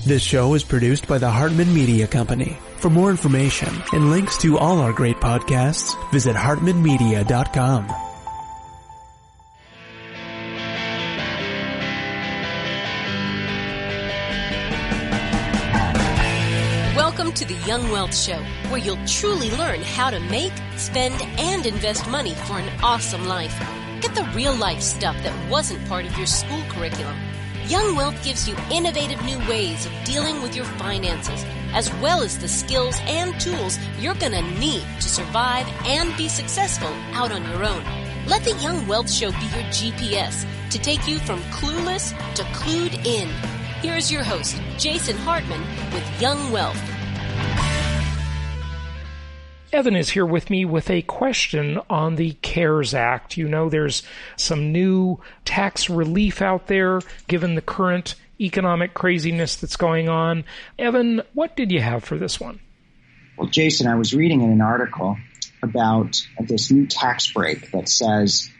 This show is produced by the Hartman Media Company. For more information and links to all our great podcasts, visit hartmanmedia.com. Welcome to the Young Wealth Show, where you'll truly learn how to make, spend, and invest money for an awesome life. Get the real-life stuff that wasn't part of your school curriculum. Young Wealth gives you innovative new ways of dealing with your finances, as well as the skills and tools you're going to need to survive and be successful out on your own. Let the Young Wealth Show be your GPS to take you from clueless to clued in. Here's your host, Jason Hartman, with Young Wealth. Evan is here with me with a question on the CARES Act. You know, there's some new tax relief out there given the current economic craziness that's going on. Evan, what did you have for this one? Well, Jason, I was reading in an article about this new tax break that says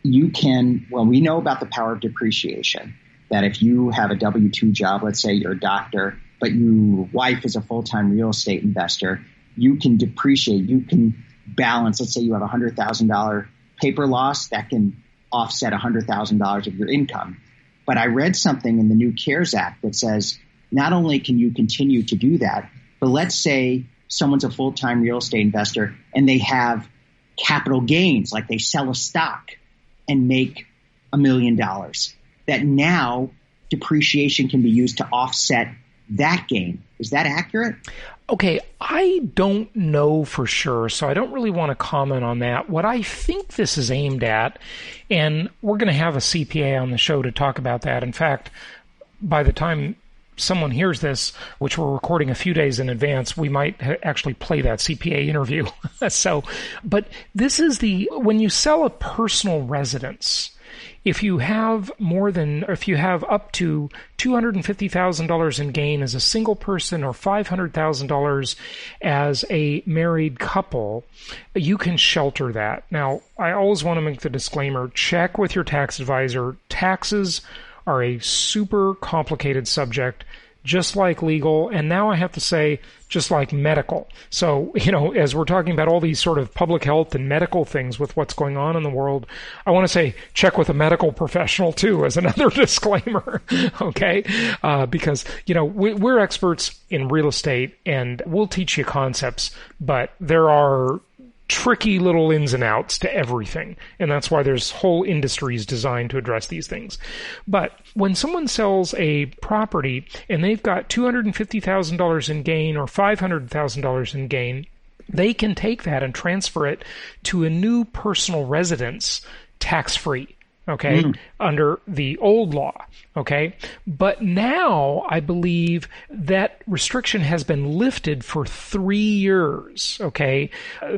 you can, well, we know about the power of depreciation, that if you have a W-2 job, let's say you're a doctor, but your wife is a full-time real estate investor, you can depreciate, you can balance, let's say you have a $100,000 paper loss, that can offset $100,000 of your income. But I read something in the new CARES Act that says not only can you continue to do that, but let's say someone's a full-time real estate investor and they have capital gains, like they sell a stock and make $1 million, that now depreciation can be used to offset that gain. Is that accurate? Okay, I don't know for sure, so I don't really want to comment on that. What I think this is aimed at, and we're going to have a CPA on the show to talk about that. In fact, by the time someone hears this, which we're recording a few days in advance, we might actually play that CPA interview. But this is when you sell a personal residence, if you have up to $250,000 in gain as a single person or $500,000 as a married couple, you can shelter that. Now, I always want to make the disclaimer, check with your tax advisor. Taxes are a super complicated subject, just like legal, and now I have to say, just like medical. So, as we're talking about all these sort of public health and medical things with what's going on in the world, I want to say check with a medical professional too, as another disclaimer, okay? Because, we're experts in real estate and we'll teach you concepts, but there are tricky little ins and outs to everything. And that's why there's whole industries designed to address these things. But when someone sells a property and they've got $250,000 in gain or $500,000 in gain, they can take that and transfer it to a new personal residence tax-free. Okay, under the old law, okay? But now I believe that restriction has been lifted for 3 years, okay?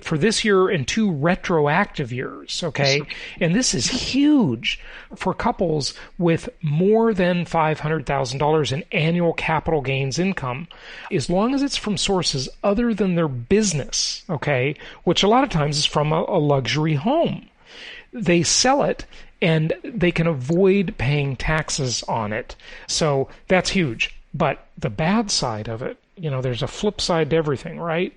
For this year and 2 retroactive years, okay? And this is huge for couples with more than $500,000 in annual capital gains income, as long as it's from sources other than their business, okay? Which a lot of times is from a luxury home. They sell it and they can avoid paying taxes on it. So that's huge. But the bad side of it, there's a flip side to everything, right?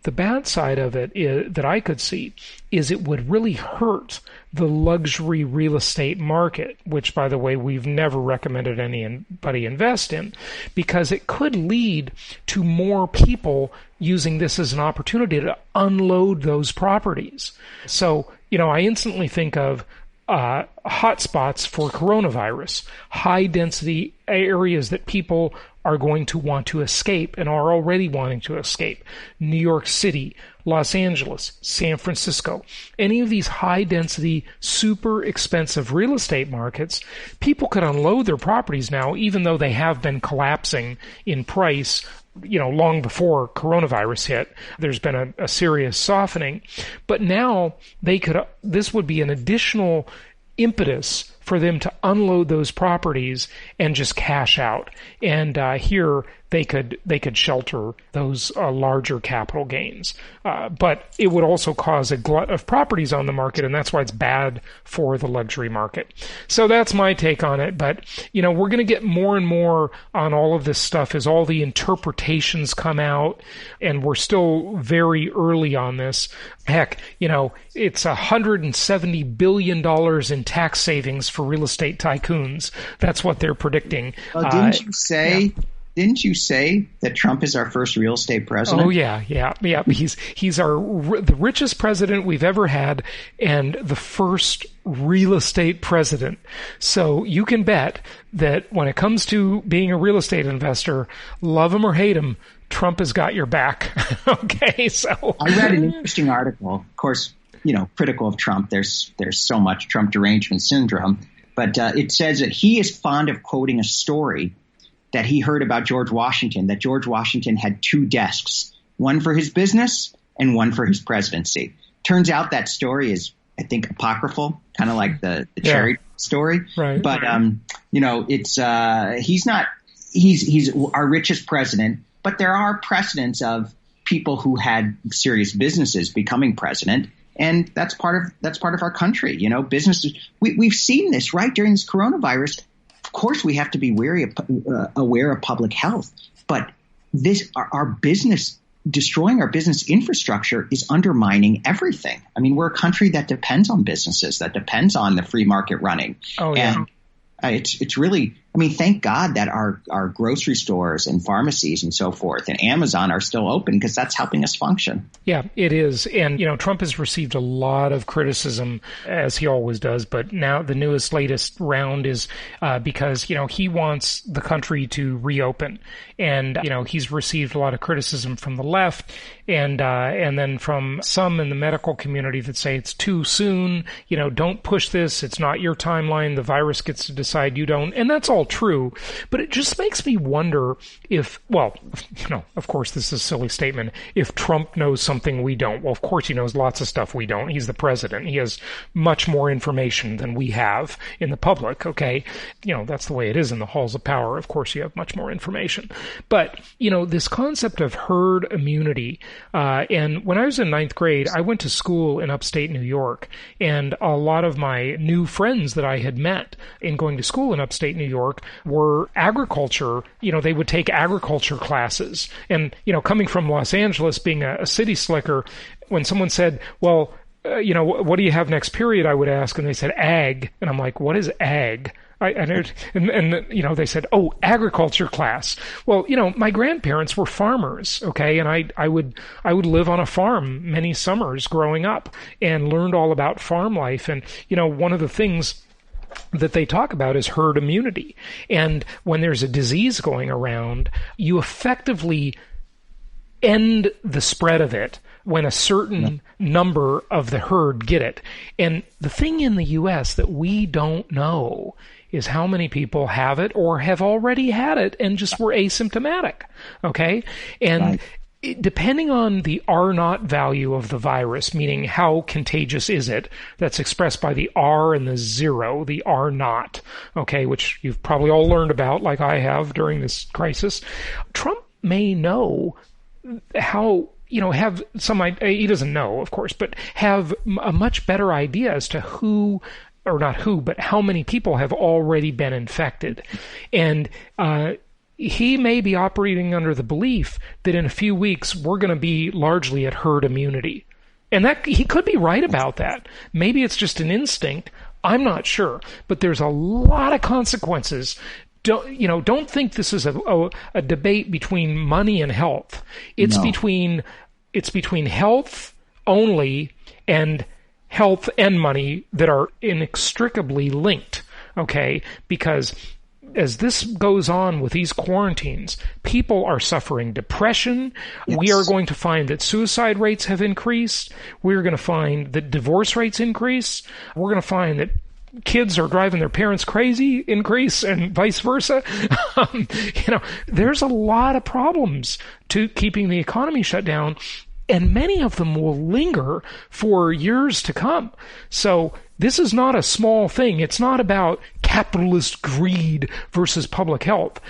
The bad side of it that I could see is it would really hurt the luxury real estate market, which, by the way, we've never recommended anybody invest in, because it could lead to more people using this as an opportunity to unload those properties. So, I instantly think of hotspots for coronavirus, high density areas that people are going to want to escape and are already wanting to escape. New York City, Los Angeles, San Francisco, any of these high density, super expensive real estate markets, people could unload their properties now, even though they have been collapsing in price long before coronavirus hit. There's been a serious softening. But now this would be an additional impetus for them to unload those properties and just cash out. And here they could shelter those larger capital gains. But it would also cause a glut of properties on the market, and that's why it's bad for the luxury market. So that's my take on it. But, we're going to get more and more on all of this stuff as all the interpretations come out, and we're still very early on this. Heck, it's $170 billion in tax savings for real estate tycoons. That's what they're predicting. Well, didn't you say that Trump is our first real estate president? Oh, yeah. He's the richest president we've ever had and the first real estate president. So you can bet that when it comes to being a real estate investor, love him or hate him, Trump has got your back. Okay, so I read an interesting article. Of course, critical of Trump. There's so much Trump derangement syndrome, but it says that he is fond of quoting a story that he heard about George Washington, that George Washington had two desks, one for his business and one for his presidency. Turns out that story is, I think, apocryphal, kind of like the cherry story. Right. But, it's he's our richest president, but there are precedents of people who had serious businesses becoming president. And that's part of our country. Businesses, we've seen this right during this coronavirus. Of course, we have to be aware of public health, but our business, destroying our business infrastructure is undermining everything. I mean, we're a country that depends on businesses, that depends on the free market running. Oh, yeah. And it's really, thank God that our grocery stores and pharmacies and so forth and Amazon are still open because that's helping us function. Yeah, it is. And, Trump has received a lot of criticism, as he always does. But now the latest round is because, he wants the country to reopen. And, he's received a lot of criticism from the left and then from some in the medical community that say it's too soon. Don't push this. It's not your timeline. The virus gets to decide, you don't. And that's all true. But it just makes me wonder if, of course, this is a silly statement. If Trump knows something we don't, well, of course he knows lots of stuff we don't. He's the president. He has much more information than we have in the public, okay? That's the way it is in the halls of power. Of course, you have much more information. But, this concept of herd immunity, and when I was in ninth grade, I went to school in upstate New York, and a lot of my new friends that I had met in going to school in upstate New York were agriculture. They would take agriculture classes. And, coming from Los Angeles, being a city slicker, when someone said, well, what do you have next period, I would ask, and they said ag. And I'm like, what is ag? And they said, oh, agriculture class. Well, my grandparents were farmers, okay, and I would live on a farm many summers growing up and learned all about farm life. And, one of the things that they talk about is herd immunity. And when there's a disease going around, you effectively end the spread of it when a certain number of the herd get it. And the thing in the U.S. that we don't know is how many people have it or have already had it and just were asymptomatic, okay? And depending on the R0 value of the virus, meaning how contagious is it, that's expressed by the R and the 0, the R0, okay, which you've probably all learned about like I have during this crisis. Trump may know how, have some, he doesn't know, of course, but have a much better idea as to who, or not who, but how many people have already been infected. And he may be operating under the belief that in a few weeks we're going to be largely at herd immunity. And that he could be right about that. Maybe it's just an instinct. I'm not sure. But there's a lot of consequences. Don't think this is a debate between money and health. It's between health only and health and money that are inextricably linked, okay? Because as this goes on with these quarantines, people are suffering depression. Yes. We are going to find that suicide rates have increased. We're going to find that divorce rates increase. We're going to find that kids are driving their parents crazy increase and vice versa. There's a lot of problems to keeping the economy shut down, and many of them will linger for years to come. So this is not a small thing. It's not about capitalist greed versus public health.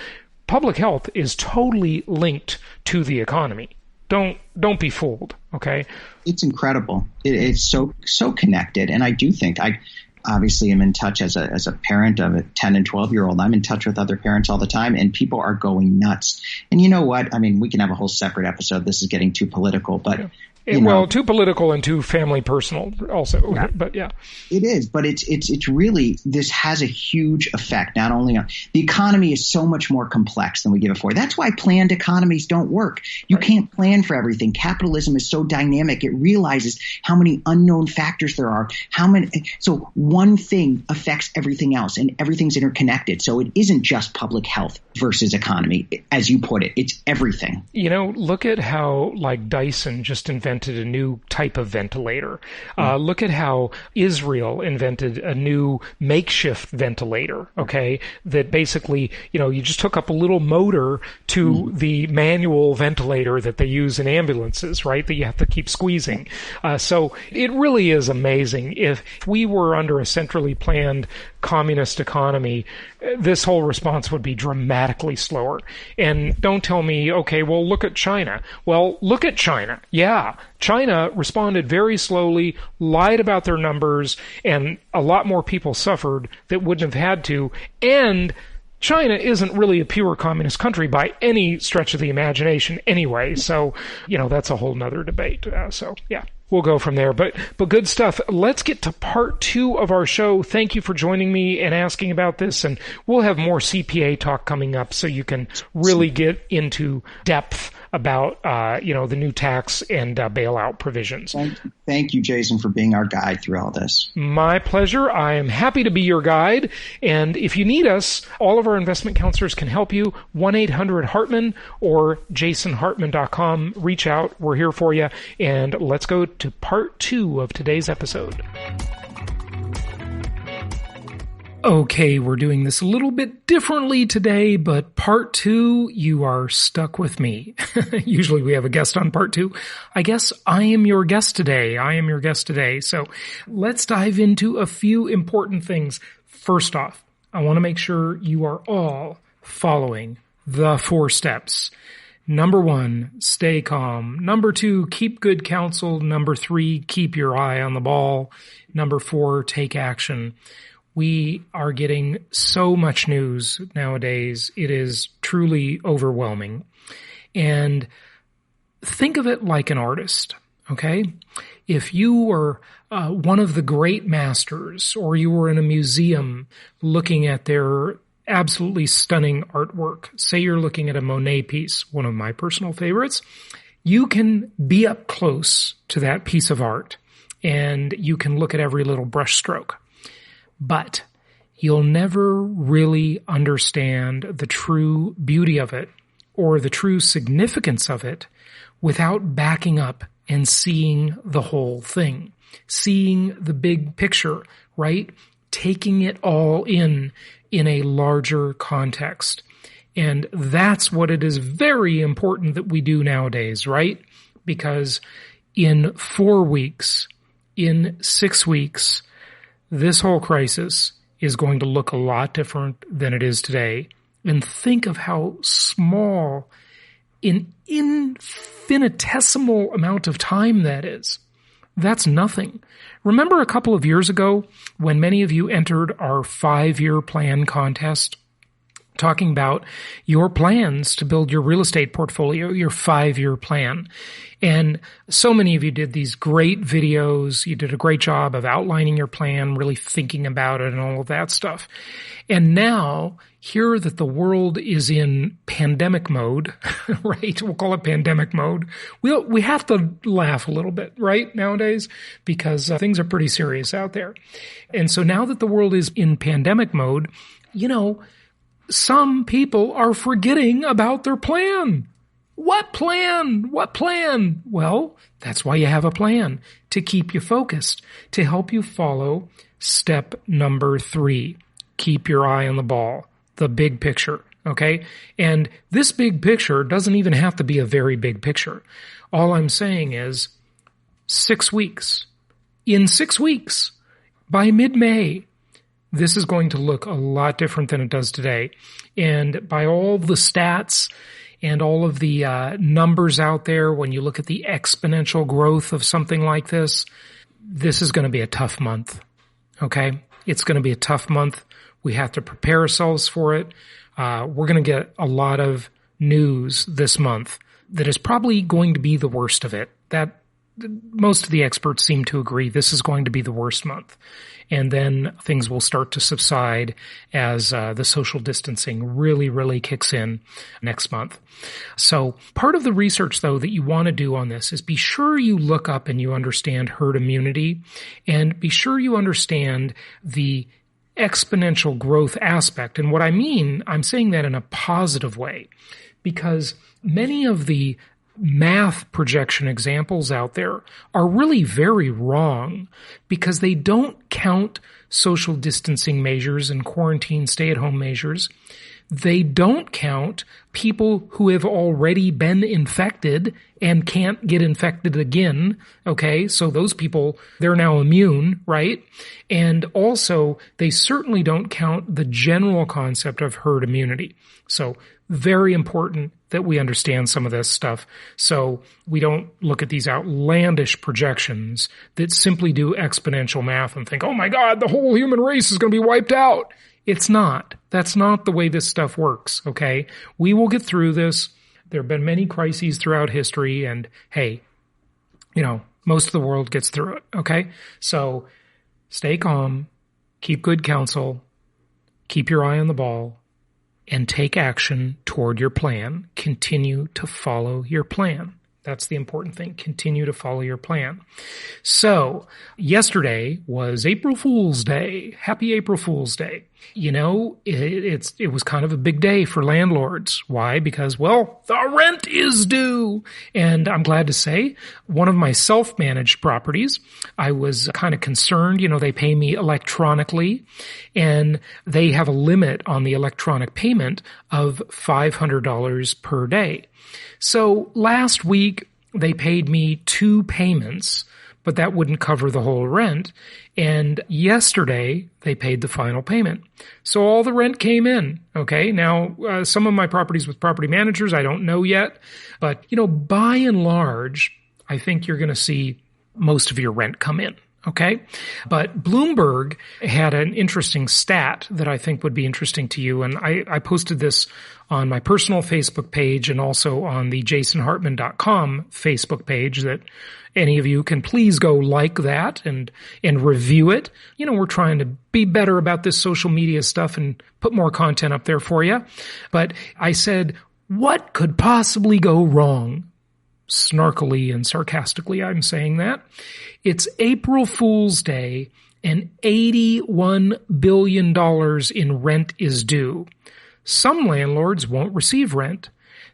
public health is totally linked to the economy. Don't be fooled, okay? It's incredible. It's so connected. And I do think I obviously am in touch as a parent of a 10 and 12-year-old. I'm in touch with other parents all the time, and people are going nuts. And you know what? I mean, we can have a whole separate episode. This is getting too political, but yeah. Well, too political and too family personal also, yeah. But yeah. It is, but it's really, this has a huge effect, not only on, the economy is so much more complex than we give it for. That's why planned economies don't work. You can't plan for everything. Capitalism is so dynamic. It realizes how many unknown factors there are, so one thing affects everything else, and everything's interconnected. So it isn't just public health versus economy, as you put it. It's everything. Look at how, like, Dyson just invented a new type of ventilator. Look at how Israel invented a new makeshift ventilator, okay, that basically, you just hook up a little motor to the manual ventilator that they use in ambulances, right, that you have to keep squeezing. So it really is amazing. If we were under a centrally planned communist economy, this whole response would be dramatically slower. And don't tell me, okay, well, look at China. Well, look at China. Yeah, China responded very slowly, lied about their numbers, and a lot more people suffered that wouldn't have had to. And China isn't really a pure communist country by any stretch of the imagination anyway. So, that's a whole nother debate. So, yeah. We'll go from there, but good stuff. Let's get to part 2 of our show. Thank you for joining me and asking about this, and we'll have more CPA talk coming up so you can really get into depth about, the new tax and bailout provisions. Thank you, Jason, for being our guide through all this. My pleasure. I am happy to be your guide, and if you need us, all of our investment counselors can help you. 1-800-HARTMAN or jasonhartman.com. Reach out. We're here for you, and let's go to part 2 of today's episode. Okay, we're doing this a little bit differently today, but part 2, you are stuck with me. Usually we have a guest on part 2. I guess I am your guest today. So let's dive into a few important things. First off, I want to make sure you are all following the 4 steps. Number 1, stay calm. Number 2, keep good counsel. Number 3, keep your eye on the ball. Number 4, take action. We are getting so much news nowadays. It is truly overwhelming. And think of it like an artist, okay? If you were one of the great masters, or you were in a museum looking at their absolutely stunning artwork. Say you're looking at a Monet piece, one of my personal favorites. You can be up close to that piece of art, and you can look at every little brush stroke. But you'll never really understand the true beauty of it or the true significance of it without backing up and seeing the whole thing, seeing the big picture, right? Taking it all in a larger context. And that's what it is very important that we do nowadays, right? Because in 4 weeks, in 6 weeks, this whole crisis is going to look a lot different than it is today. And think of how small, an infinitesimal amount of time that is. That's nothing. Remember a couple of years ago when many of you entered our 5-year plan contest, talking about your plans to build your real estate portfolio, your 5-year plan. And so many of you did these great videos. You did a great job of outlining your plan, really thinking about it and all of that stuff. And now, here that the world is in pandemic mode, right? We'll call it pandemic mode. We have to laugh a little bit, right, nowadays, because things are pretty serious out there. And so now that the world is in pandemic mode, some people are forgetting about their plan. What plan? What plan? Well, that's why you have a plan, to keep you focused, to help you follow step number 3. Keep your eye on the ball, the big picture, okay? And this big picture doesn't even have to be a very big picture. All I'm saying is 6 weeks. In 6 weeks, by mid-May, this is going to look a lot different than it does today. And by all the stats and all of the numbers out there, when you look at the exponential growth of something like this is going to be a tough month. Okay? It's going to be a tough month. We have to prepare ourselves for it. We're going to get a lot of news this month that is probably going to be the worst of it. That most of the experts seem to agree this is going to be the worst month. And then things will start to subside as the social distancing really, really kicks in next month. So part of the research, though, that you want to do on this is be sure you look up and you understand herd immunity, and be sure you understand the exponential growth aspect. And what I mean, I'm saying that in a positive way, because many of the math projection examples out there are really very wrong because they don't count social distancing measures and quarantine stay-at-home measures. They don't count people who have already been infected and can't get infected again. Okay, so those people, they're now immune, right? And also, they certainly don't count the general concept of herd immunity. So very important that we understand some of this stuff so we don't look at these outlandish projections that simply do exponential math and think, oh my God, the whole human race is going to be wiped out. It's not. That's not the way this stuff works, okay? We will get through this. There have been many crises throughout history, and hey, most of the world gets through it, okay? So stay calm, keep good counsel, keep your eye on the ball, and take action toward your plan. Continue to follow your plan. That's the important thing. Continue to follow your plan. So, yesterday was April Fool's Day. Happy April Fool's Day. It was kind of a big day for landlords. Why? Because, well, the rent is due. And I'm glad to say, one of my self-managed properties, I was kind of concerned. They pay me electronically, and they have a limit on the electronic payment of $500 per day. So last week, they paid me 2 payments, but that wouldn't cover the whole rent. And yesterday, they paid the final payment. So all the rent came in. Okay. Now, some of my properties with property managers, I don't know yet. But, by and large, I think you're going to see most of your rent come in. Okay. But Bloomberg had an interesting stat that I think would be interesting to you. And I posted this on my personal Facebook page and also on the jasonhartman.com Facebook page that any of you can please go like that and review it. We're trying to be better about this social media stuff and put more content up there for you. But I said, what could possibly go wrong? Snarkily and sarcastically, I'm saying that. It's April Fool's Day and $81 billion in rent is due. Some landlords won't receive rent.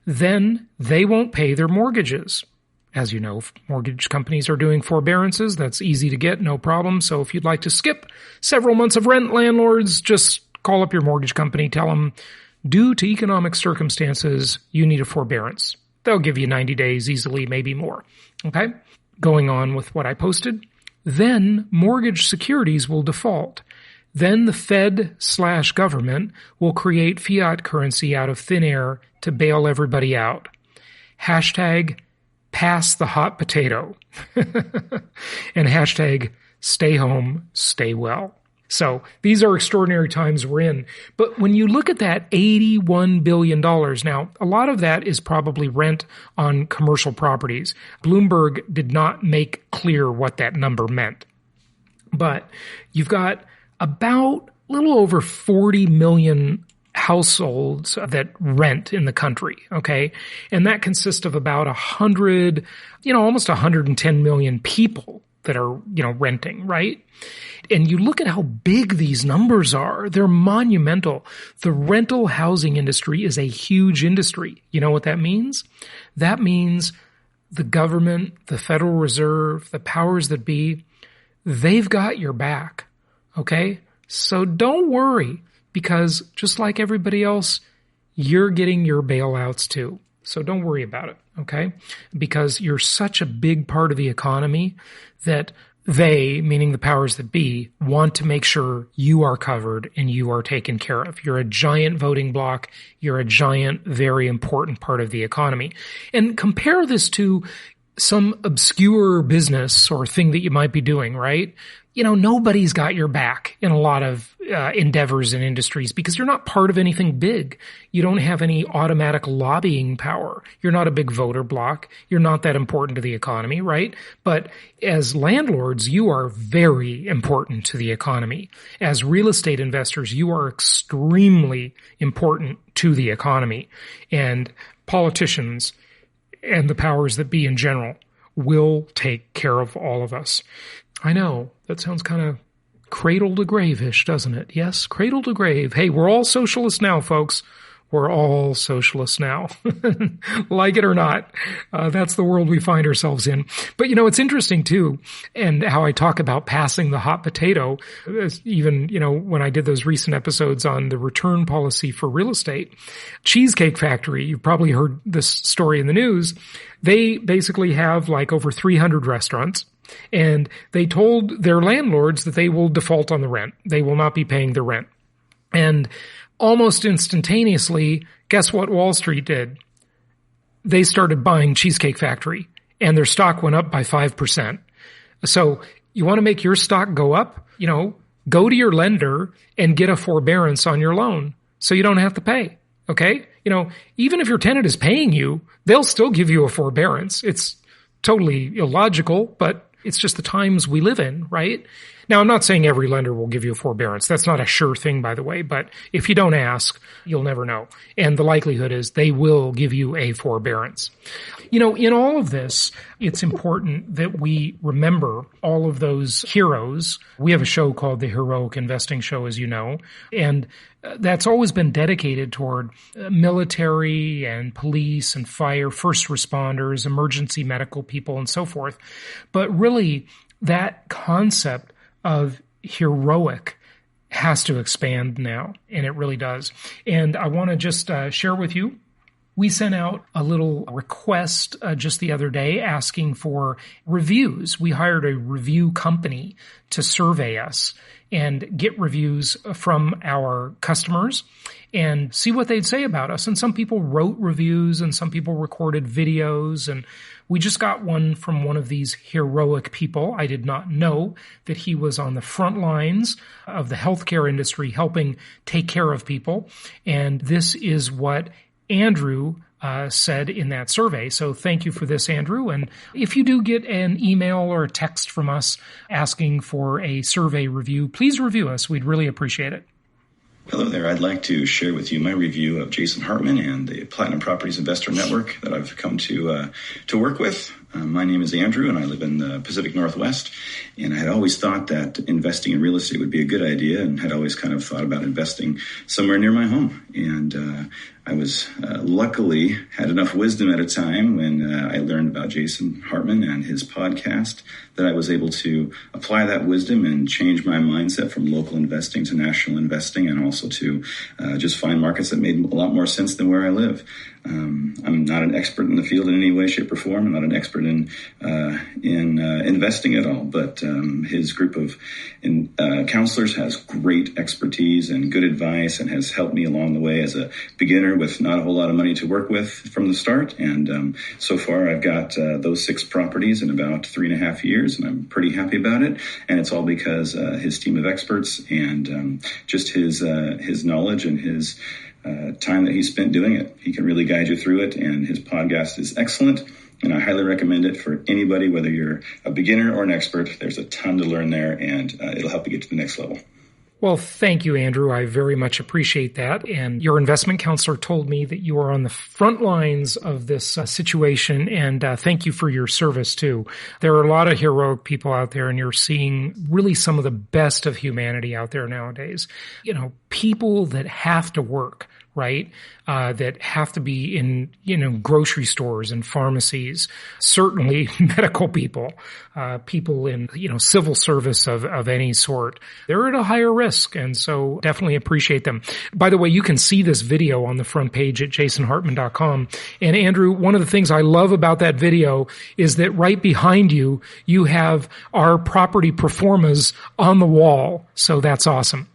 Then they won't pay their mortgages. As you know, mortgage companies are doing forbearances. That's easy to get, no problem. So if you'd like to skip several months of rent, landlords, just call up your mortgage company, tell them, due to economic circumstances, you need a forbearance. They'll give you 90 days easily, maybe more. Okay? Going on with what I posted. Then mortgage securities will default. Then the Fed/government will create fiat currency out of thin air to bail everybody out. Hashtag pass the hot potato. And hashtag stay home, stay well. So these are extraordinary times we're in. But when you look at that $81 billion, now a lot of that is probably rent on commercial properties. Bloomberg did not make clear what that number meant. But you've got about a little over 40 million households that rent in the country, okay? And that consists of about 100, almost 110 million people that are, renting, right? And you look at how big these numbers are. They're monumental. The rental housing industry is a huge industry. You know what that means? That means the government, the Federal Reserve, the powers that be, they've got your back, okay? So don't worry, because just like everybody else, you're getting your bailouts too. So don't worry about it, okay? Because you're such a big part of the economy that they, meaning the powers that be, want to make sure you are covered and you are taken care of. You're a giant voting bloc. You're a giant, very important part of the economy. And compare this to some obscure business or thing that you might be doing, right? Nobody's got your back in a lot of endeavors and industries because you're not part of anything big. You don't have any automatic lobbying power. You're not a big voter bloc. You're not that important to the economy, right? But as landlords, you are very important to the economy. As real estate investors, you are extremely important to the economy. And politicians and the powers that be in general will take care of all of us. I know, that sounds kind of cradle to grave-ish, doesn't it? Yes, cradle to grave. Hey, we're all socialists now, folks. We're all socialists now. Like it or not, that's the world we find ourselves in. But, it's interesting, too, and how I talk about passing the hot potato, even, when I did those recent episodes on the return policy for real estate. Cheesecake Factory, you've probably heard this story in the news. They basically have like over 300 restaurants. And they told their landlords that they will default on the rent. They will not be paying the rent. And almost instantaneously, guess what Wall Street did? They started buying Cheesecake Factory, and their stock went up by 5%. So you want to make your stock go up? Go to your lender and get a forbearance on your loan so you don't have to pay. Okay? Even if your tenant is paying you, they'll still give you a forbearance. It's totally illogical, but it's just the times we live in, right? Now, I'm not saying every lender will give you a forbearance. That's not a sure thing, by the way. But if you don't ask, you'll never know. And the likelihood is they will give you a forbearance. In all of this, it's important that we remember all of those heroes. We have a show called the Heroic Investing Show, as you know, and that's always been dedicated toward military and police and fire, first responders, emergency medical people, and so forth. But really, that concept of heroic has to expand now, and it really does. And I want to just share with you, we sent out a little request just the other day asking for reviews. We hired a review company to survey us and get reviews from our customers and see what they'd say about us. And some people wrote reviews and some people recorded videos. And we just got one from one of these heroic people. I did not know that he was on the front lines of the healthcare industry helping take care of people. And this is what Andrew said in that survey. So thank you for this, Andrew. And if you do get an email or a text from us asking for a survey review, please review us. We'd really appreciate it. Hello there. I'd like to share with you my review of Jason Hartman and the Platinum Properties Investor Network that I've come to work with. My name is Andrew, and I live in the Pacific Northwest. And I had always thought that investing in real estate would be a good idea, and had always kind of thought about investing somewhere near my home. And I was luckily had enough wisdom at a time when I learned about Jason Hartman and his podcast that I was able to apply that wisdom and change my mindset from local investing to national investing, and also to just find markets that made a lot more sense than where I live. I'm not an expert in the field in any way, shape, or form. I'm not an expert in investing at all, but his group of counselors has great expertise and good advice, and has helped me along the way as a beginner with not a whole lot of money to work with from the start. And so far, I've got those 6 properties in about 3.5 years, and I'm pretty happy about it. And it's all because his team of experts and just his knowledge and his time that he spent doing it. He can really guide you through it, and his podcast is excellent. And I highly recommend it for anybody, whether you're a beginner or an expert. There's a ton to learn there, and it'll help you get to the next level. Well, thank you, Andrew. I very much appreciate that. And your investment counselor told me that you are on the front lines of this situation, and thank you for your service, too. There are a lot of heroic people out there, and you're seeing really some of the best of humanity out there nowadays. People that have to work right? That have to be in, grocery stores and pharmacies, certainly medical people, people in, civil service of any sort. They're at a higher risk. And so definitely appreciate them. By the way, you can see this video on the front page at jasonhartman.com. And Andrew, one of the things I love about that video is that right behind you, you have our property performas on the wall. So that's awesome.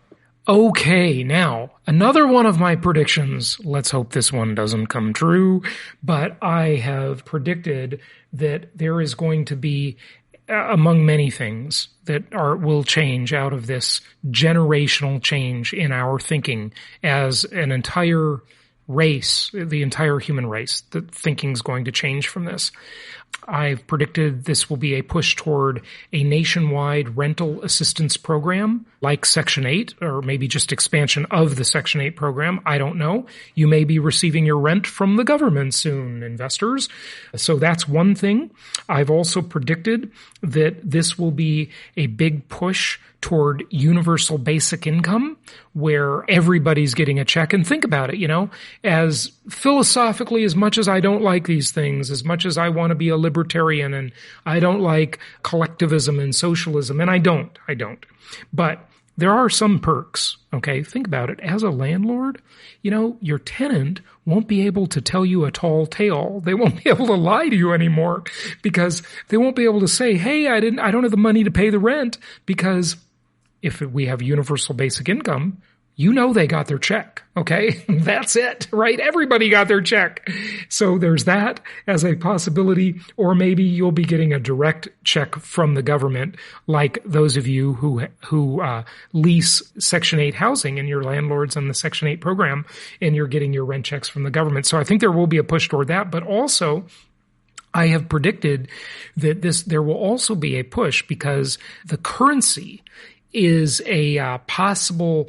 Okay, now, another one of my predictions, let's hope this one doesn't come true, but I have predicted that there is going to be, among many things, that will change out of this generational change in our thinking as an entire race, the entire human race, the thinking's going to change from this. I've predicted this will be a push toward a nationwide rental assistance program like Section 8, or maybe just expansion of the Section 8 program. I don't know. You may be receiving your rent from the government soon, investors. So that's one thing. I've also predicted that this will be a big push toward universal basic income, where everybody's getting a check. And think about it, as philosophically, as much as I don't like these things, as much as I want to be a libertarian and I don't like collectivism and socialism, and I don't. But there are some perks, okay? Think about it. As a landlord, your tenant won't be able to tell you a tall tale. They won't be able to lie to you anymore because they won't be able to say, hey, I don't have the money to pay the rent, because if we have universal basic income, they got their check, okay? That's it, right? Everybody got their check. So there's that as a possibility, or maybe you'll be getting a direct check from the government, like those of you who lease Section 8 housing and your landlord's on the Section 8 program, and you're getting your rent checks from the government. So I think there will be a push toward that, but also I have predicted that there will also be a push because the currency is a possible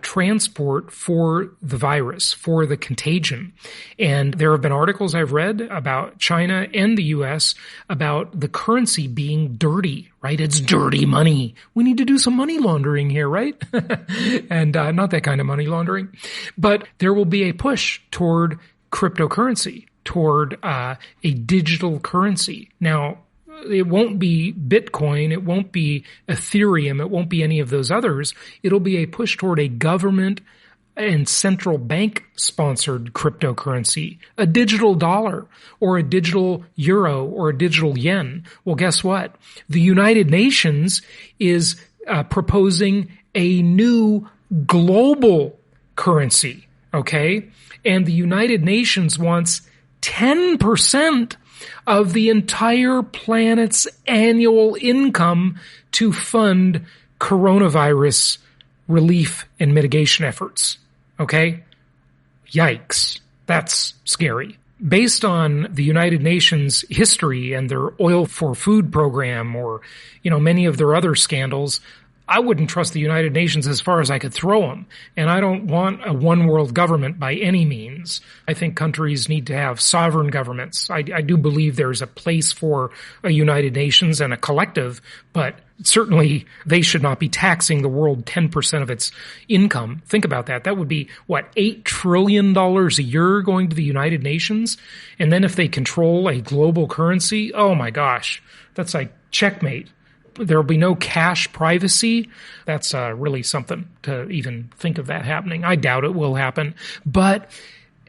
transport for the virus, for the contagion. And there have been articles I've read about China and the U.S. about the currency being dirty, right? It's dirty money. We need to do some money laundering here, right? And not that kind of money laundering. But there will be a push toward cryptocurrency, toward a digital currency. Now, it won't be Bitcoin, it won't be Ethereum, it won't be any of those others. It'll be a push toward a government and central bank sponsored cryptocurrency, a digital dollar or a digital euro or a digital yen. Well, guess what? The United Nations is proposing a new global currency, okay? And the United Nations wants 10% of the entire planet's annual income to fund coronavirus relief and mitigation efforts. Okay? Yikes. That's scary. Based on the United Nations history and their oil for food program, or, many of their other scandals, I wouldn't trust the United Nations as far as I could throw them. And I don't want a one world government by any means. I think countries need to have sovereign governments. I do believe there's a place for a United Nations and a collective, but certainly they should not be taxing the world 10% of its income. Think about that. That would be, $8 trillion a year going to the United Nations? And then if they control a global currency, oh my gosh, that's like checkmate. There will be no cash privacy. That's really something to even think of that happening. I doubt it will happen. But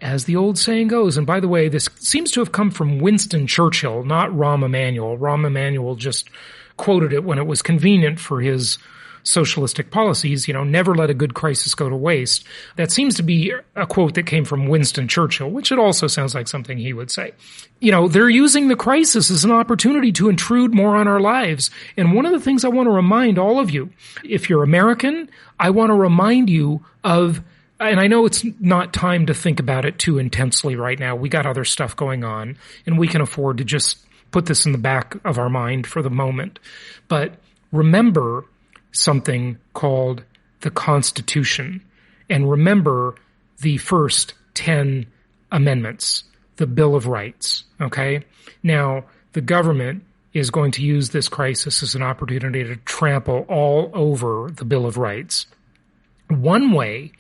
as the old saying goes, and by the way, this seems to have come from Winston Churchill, not Rahm Emanuel. Rahm Emanuel just quoted it when it was convenient for his socialistic policies, never let a good crisis go to waste. That seems to be a quote that came from Winston Churchill, which it also sounds like something he would say. They're using the crisis as an opportunity to intrude more on our lives. And one of the things I want to remind all of you, if you're American, I want to remind you of, and I know it's not time to think about it too intensely right now. We got other stuff going on, and we can afford to just put this in the back of our mind for the moment. But remember something called the Constitution, and remember the first 10 amendments, the Bill of Rights, okay? Now, the government is going to use this crisis as an opportunity to trample all over the Bill of Rights. One way,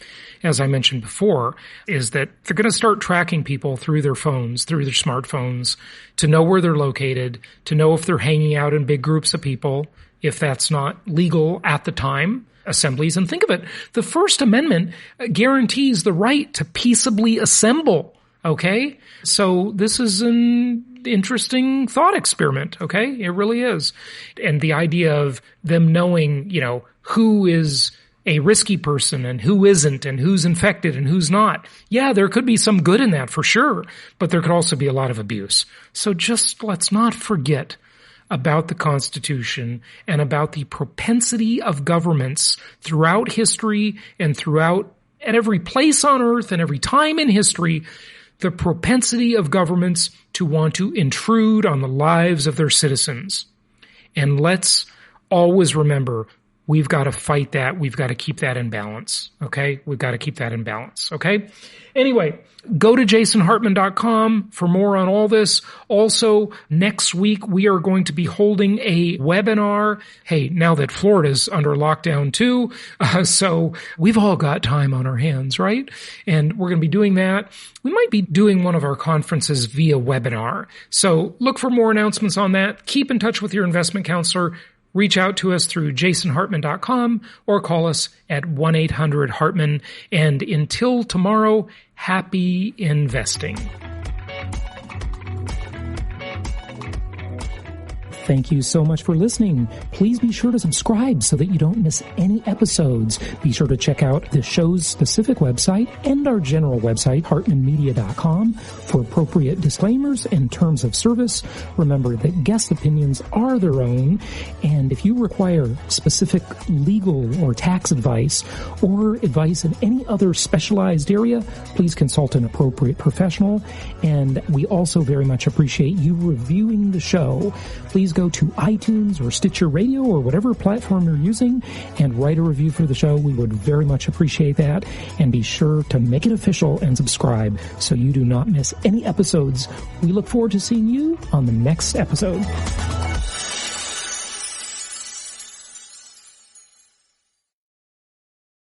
as I mentioned before, is that they're going to start tracking people through their phones, through their smartphones, to know where they're located, to know if they're hanging out in big groups of people, if that's not legal at the time, assemblies. And think of it, the First Amendment guarantees the right to peaceably assemble, okay? So this is an interesting thought experiment, okay? It really is. And the idea of them knowing, who is a risky person and who isn't and who's infected and who's not. Yeah, there could be some good in that for sure, but there could also be a lot of abuse. So just let's not forget about the Constitution and about the propensity of governments throughout history and at every place on earth and every time in history, the propensity of governments to want to intrude on the lives of their citizens. And let's always remember, we've got to fight that. We've got to keep that in balance. Okay? We've got to keep that in balance. Okay? Anyway, go to jasonhartman.com for more on all this. Also, next week, we are going to be holding a webinar. Hey, now that Florida's under lockdown too, so we've all got time on our hands, right? And we're going to be doing that. We might be doing one of our conferences via webinar. So look for more announcements on that. Keep in touch with your investment counselor. Reach out to us through jasonhartman.com or call us at 1-800-HARTMAN. And until tomorrow, happy investing. Thank you so much for listening. Please be sure to subscribe so that you don't miss any episodes. Be sure to check out the show's specific website and our general website, hartmanmedia.com, for appropriate disclaimers and terms of service. Remember that guest opinions are their own, and if you require specific legal or tax advice or advice in any other specialized area, please consult an appropriate professional. And we also very much appreciate you reviewing the show. Please go to iTunes or Stitcher Radio or whatever platform you're using and write a review for the show. We would very much appreciate that. And be sure to make it official and subscribe so you do not miss any episodes. We look forward to seeing you on the next episode.